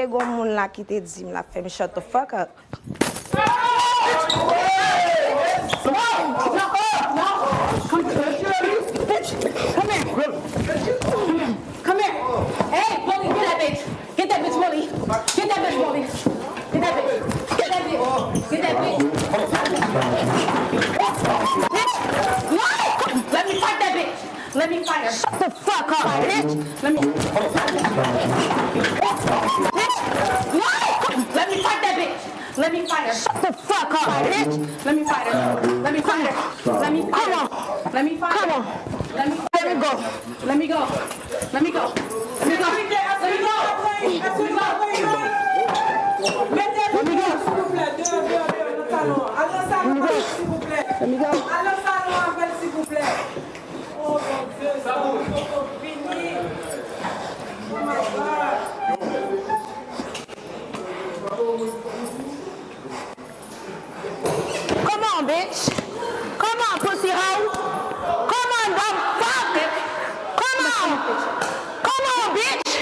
te gon moun la ki te di m la fè me shut the fuck up. Come here. Hey, Bully, get that bitch. Get that bitch, Bully. Get that bitch, Bully. Get that bitch. Get that bitch. Get that bitch. Bitch. No! Let me fight that bitch. Let me fight her. Shut the fuck up, bitch. Let me. Bitch. No! Let me fight that bitch. Let me fight her. Shut the fuck up, bitch. Let me fight her. Let me fight her. Let me fight her. Let me fight her. Come on. Let me go. Let me go. Let me go. Let me go. Let me go. Let me go. Oh mon Dieu, ça fini. Oh my God. Come on, bitch. Come on, pussy hoe. Come on, dumb fuck. Come on. Come on, bitch.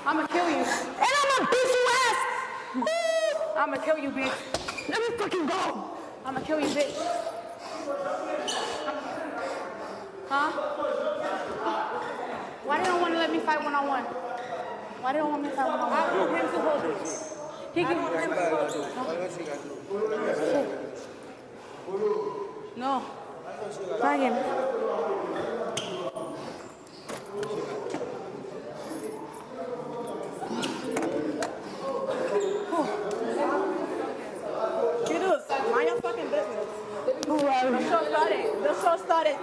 I'ma kill you. And I'ma beat you ass. I'ma kill you, bitch. Let me fucking go. I'ma kill you, bitch. Huh? Why they don't want to let me fight one-on-one? Why they don't want me to fight one-on-one? I want him to hold it. He can hold it. No. Try him. Kiddos, mind your fucking business. The show started.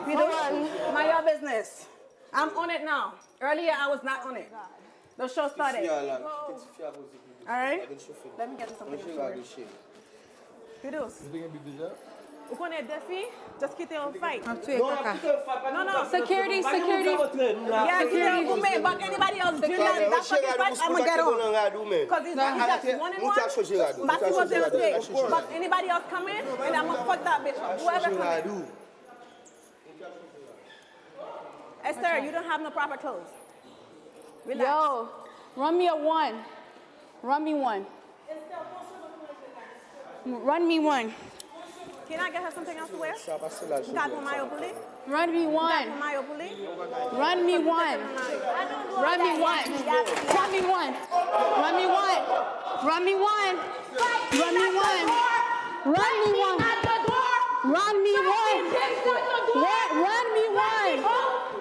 Mind your business. I'm on it now. Earlier I was not on it. The show started. Alright? Let me get you something. Kiddos. Vous connaissez des filles? Just quittez un fight. No, security. Yeah, security. But anybody else doing that fucking fight, I'm gonna get on. Because it's just 1-1. But anybody else come in, and I'm gonna fuck that bitch. Whoever comes in. Esther, you don't have no proper clothes. Relax. Yo, run me a one. Run me one. Run me one. Can I get her something else to wear? Run me one. Run me one. Run me one. Run me one. Run me one. Run me one. Run me one. Run me one. Run me one. Run me one.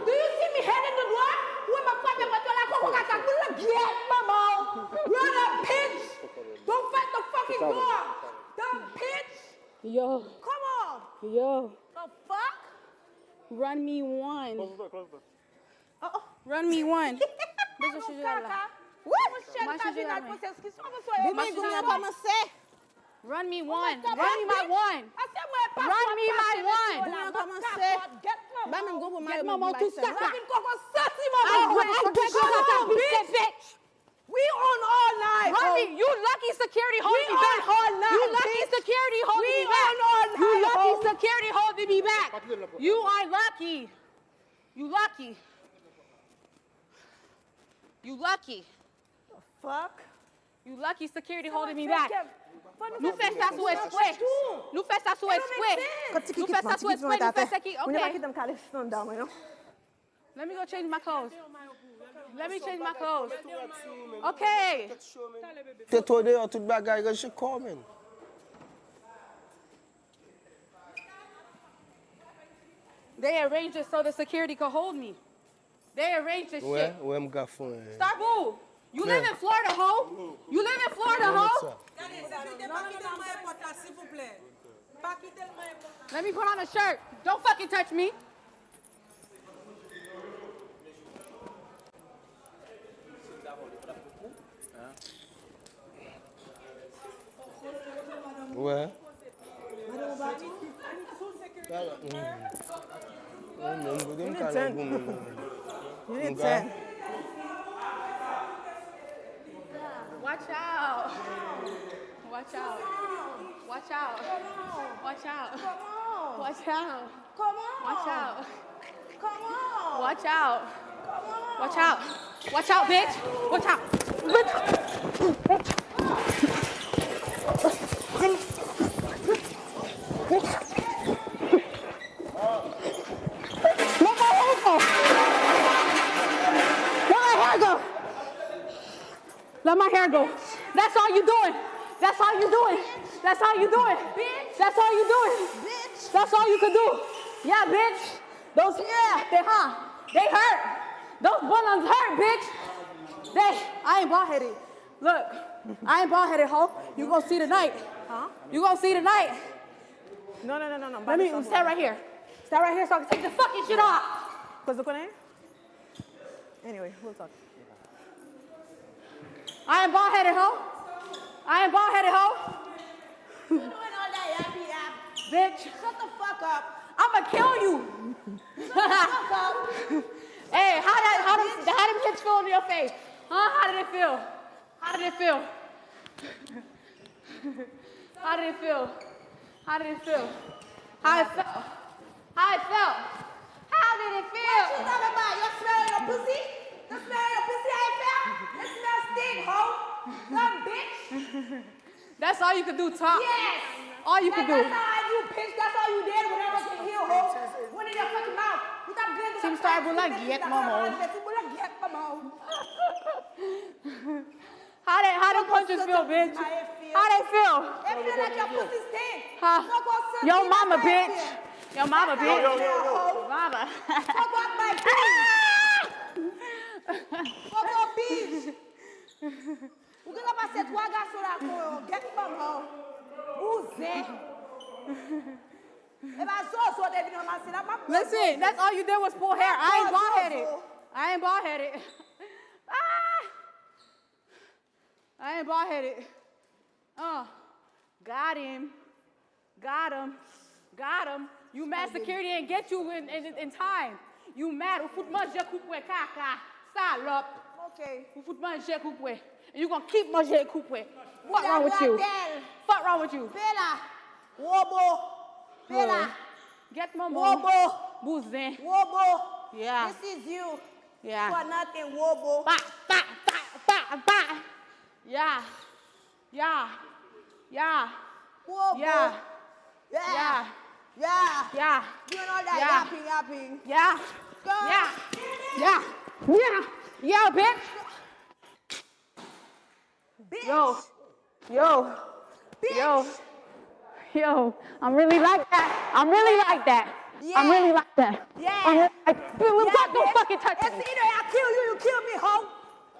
Do you see me heading the door? When my father was like, get mama. Run up, bitch. Don't fight the fucking door. Dumb bitch. Yo. Come on. Yo. The fuck? Run me one. Uh-oh. Run me one. What? Run me one. Run me my one. Run me my one. Get mama to stop. We on all night. Run me. You lucky security holding me back. You lucky security holding me back. You lucky security holding me back. You are lucky. You lucky. You lucky. The fuck? You lucky security holding me back. Nous fait ça sous exprès. Nous fait ça sous exprès. Nous fait ça sous exprès. Nous fait ça qui. Okay. Let me go change my clothes. Let me change my clothes. Okay. Te told her to bagay que she coming. They arranged it so the security could hold me. They arranged this shit. Where am Gason? STABOUR. You live in Florida, ho? You live in Florida, ho? Let me put on a shirt. Don't fucking touch me. Where? You need 10. Watch out. Watch out. Watch out. Watch out. Watch out. Come on. Watch out. Come on. Watch out. Come on. Watch out. Watch out, bitch. Watch out. Bitch. hair go. That's all you doing. That's all you doing. That's all you doing. Bitch. That's all you doing. Bitch. That's all you can do. Yeah, bitch. Those, they hurt. Those buttons hurt, bitch. I ain't bald-headed. Look, I ain't bald-headed, ho. You gonna see tonight. Huh? You gonna see tonight. No. Let me stand right here. Stand right here so I can take the fucking shit off. Cause anyway, we'll talk. I ain't bald-headed, ho. I ain't bald-headed, ho. You doing all that yappy yap? Bitch. Shut the fuck up. I'ma kill you. Shut the fuck up. Hey, how them hits feel in your face? Huh? How did it feel? How did it feel? How did it feel? How did it feel? How it felt? How it felt? How did it feel? What you talking about? You smell your pussy? You smell your pussy? How it felt? It smells stink, ho. Dumb bitch. That's all you could do, talk. Yes. All you could do. That's all I do, bitch. That's all you did when I was in here, ho. When in your fucking mouth. You got good. Sim start bulan giat mama. How them punches feel, bitch? How they feel? It feel like your pussy stink. Huh? Yo mama, bitch. Yo mama, bitch. Mama. Fuck up my bitch. Fuck up, bitch. Ou que va passer 3 gars sur la cour, get maman. Bouzé. Listen, that's all you did was pull hair. I ain't bald-headed. I ain't bald-headed. I ain't bald-headed. Got him. Got him. Got him. You mad security ain't get you in time. You mad. Ou fout manger coupé caca. Salope. Okay. Ou fout manger coupé. And you gonna keep manger coupé. What wrong with you? What wrong with you? Bella. Wobo. Bella. Get my Wobo. Bouzin. Wobo. Yeah. This is you. Yeah. For nothing, Wobo. Ba, ba, ba, ba, ba. Yeah. Yeah. Yeah. Wobo. Yeah. Yeah. Yeah. Yeah. Doing all that yapping. Yeah. Go. Yeah. Yeah. Yeah. Yeah, bitch. Bitch. Yo. Bitch. Yo, I'm really like that. I'm really like that. Yeah. I'm really like that. Yeah. Don't fucking touch me. It's either I kill you, you kill me, ho.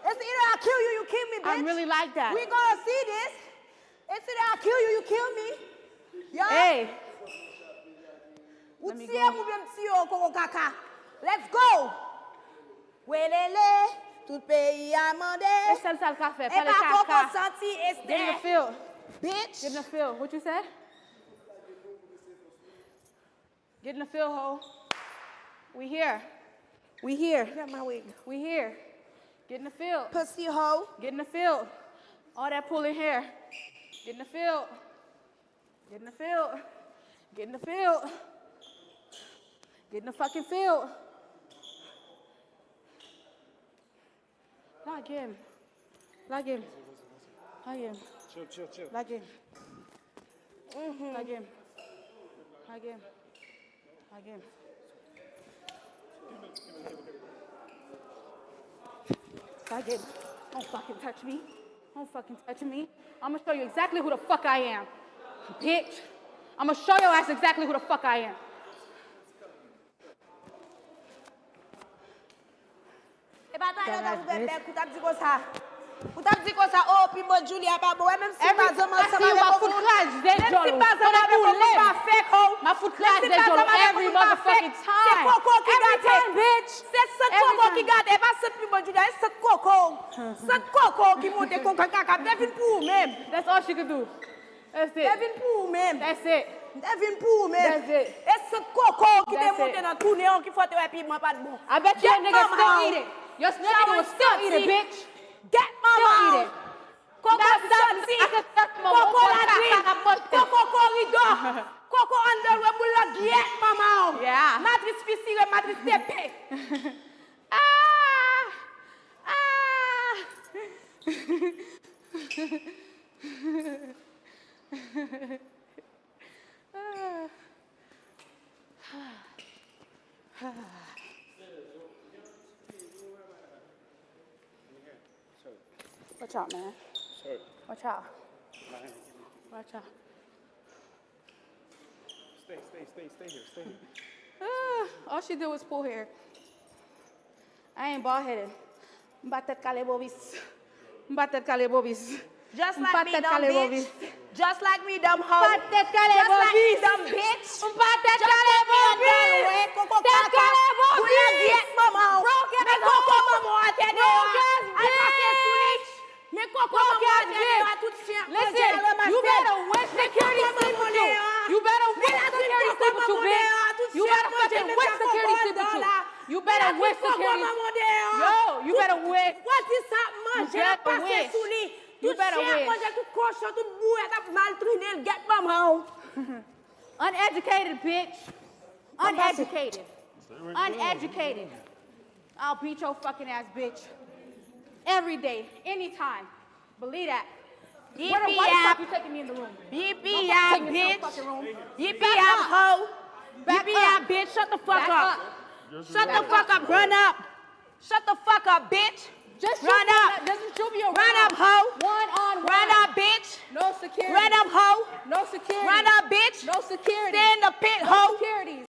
It's either I kill you, you kill me, bitch. I'm really like that. We gonna see this. It's either I kill you, you kill me. Yeah. Hey. Let's go. Welele, tout pays a mandé. It's ça le café. Et pas qu'on senti, it's Get in the there. field. Bitch. Get in the field. What you said? Get in the field, ho. We here. We here. Get my wig. We here. Get in the field. Pussy hoe. Get in the field. All that pulling hair. Get in the field. Get in the field. Get in the field. Get in the fucking field. Like him. Like him. Like him. Chill. Like him. Like him. Like him. Like him. Like him. Don't fucking touch me. Don't fucking touch me. I'm gonna show you exactly who the fuck I am. Bitch. I'm gonna show your ass exactly who the fuck I am. Et bah, t'as dit quoi ça? Ou t'as dit quoi ça? Oh, puis moi, Julia, pas bon. Même si pas zaman, ça va ma foot class, they Même si pas zaman, pas fake, ho. My foot class, they jolo every motherfucking time. C'est Coco qui Every gâte. time, bitch. C'est ce Coco qui gâte. Et pas ce plus bon, Julia. C'est ce Coco. Ce Coco qui monte Coco caca. Devine pour même. That's all she could do. That's it. Devine pour même. That's it. Devine pour même. That's it. Et ce Coco qui That's te monte it. dans tout néon qui faut te faire piment pas de bon. I bet you Get that nigga mama still out. eat it. Your nigga will still eat it, bitch. Get mama Still eat out. it. Coco That's sexy. I can touch my Coco whole la dream. Coco corridor. Coco underwear moula get mama. Yeah. Matrice fissile, matrice TP. Watch out, man. Watch out. Watch out. Stay here. All she did was pull hair. I ain't bald-headed. Mbatet kale bobis. Mbatet kale bobis. Just like me, Mbatet dumb kale bitch. bobis. Just like me, dumb hoe. Mbatet kale Just like me, bobis. dumb bitch. Mbatet kale bobis. Mbatet kale bobis. Broke ass bitch. Listen, you better wish security sleep with you. You better wish security sleep with you, bitch. You better fucking wish security sleep with you. You better wish security. Yo, you better wish. What is that, man? You better wish. You better wish. Uneducated, bitch. Uneducated. Uneducated. I'll beat your fucking ass, bitch. Every day, anytime. Believe that. Why the fuck you taking me in the room? BBI, bitch. BBI, hoe. BBI, bitch. Shut the fuck up. Shut the fuck up. Run up. Shut the fuck up, bitch. Just run up. Doesn't shoot me around. Run up, hoe. One on one. Run up, bitch. No security. Run up, hoe. No security. Run up, bitch. No security. Stay in the pit, no hoe. securities.